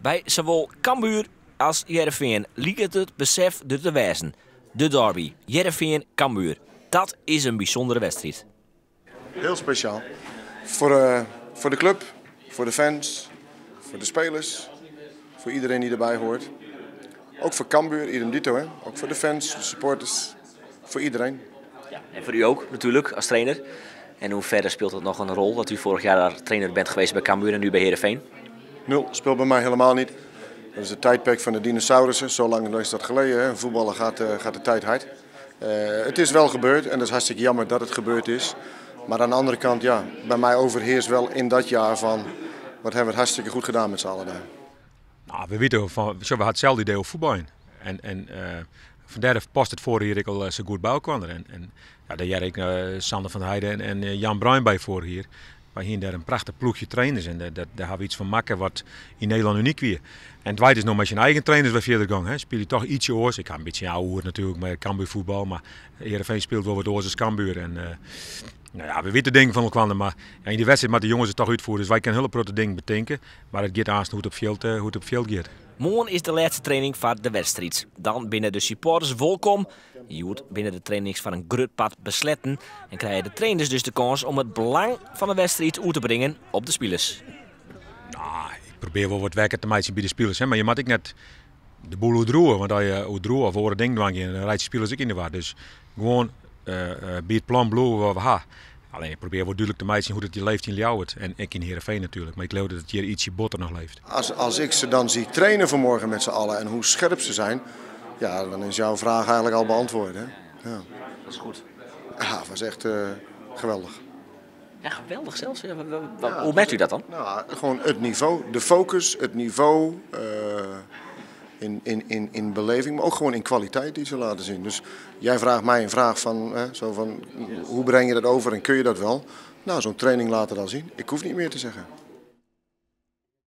Bij zowel Cambuur als Heerenveen lijkt het besef er te wijzen. De derby, Heerenveen-Cambuur. Dat is een bijzondere wedstrijd. Heel speciaal. Voor de club, voor de fans, voor de spelers, voor iedereen die erbij hoort. Ook voor Cambuur, idem dito, hè? Ook voor de fans, de supporters, voor iedereen. Ja, en voor u ook natuurlijk als trainer. En hoe verder speelt het nog een rol dat u vorig jaar trainer bent geweest bij Cambuur en nu bij Heerenveen? Nul, speelt bij mij helemaal niet. Dat is het tijdperk van de dinosaurussen, zo lang is dat geleden. Hè? Voetballen gaat de tijd hard. Het is wel gebeurd en dat is hartstikke jammer dat het gebeurd is. Maar aan de andere kant, ja, bij mij overheerst wel in dat jaar van wat hebben we het hartstikke goed gedaan met z'n allen daar. Nou, we weten van, we hadden hetzelfde idee over voetbal. En vandaar past het vorige jaar al zo goed bij elkaar. En ja, daar jij ik Sander van Heijden en Jan Bruin bij voor hier. Wij hier daar een prachtig ploegje trainers en daar hebben we iets van maken wat in Nederland uniek weer. En het wijt is nog met je eigen trainers bij verder gang. Speel je toch ietsje oors. Ik ga een beetje ouder natuurlijk met Cambuur voetbal, maar Heerenveen speelt wel wat oors als Cambuur. En nou ja, we weten dingen van elkaar, maar in die wedstrijd moeten de jongens het toch uitvoeren. Dus wij kunnen hele grote dingen bedenken, maar het gaat aanstaan hoe het op veld gaat. Morgen is de laatste training van de wedstrijd. Dan binnen de supporters welkom. Je moet binnen de trainings van een grutpad besletten. En krijgen de trainers dus de kans om het belang van de wedstrijd uit te brengen op de spelers. Nou, ik probeer wel wat werken te maken bij de spelers, hè, maar je moet ik net de boel uitroeren. Want als je uitroeren of horen dingen dan rijdt de spelers ook in de war. Dus gewoon bij het plan bloeien wat we hebben. Alleen ik probeer wel duidelijk te maken hoe het je leeft in Ljouwert. En ik in Heerenveen natuurlijk. Maar ik geloof dat het hier ietsje botter nog leeft. Als ik ze dan zie trainen vanmorgen met z'n allen en hoe scherp ze zijn, ja, dan is jouw vraag eigenlijk al beantwoord. Hè? Ja. Dat is goed. Ja, het was echt geweldig. Ja, geweldig zelfs. Hoe merkt u dat dan? Nou, gewoon het niveau, de focus, het niveau in beleving, maar ook gewoon in kwaliteit die ze laten zien. Dus jij vraagt mij een vraag van, hoe breng je dat over en kun je dat wel? Nou, zo'n training laten dan zien. Ik hoef niet meer te zeggen.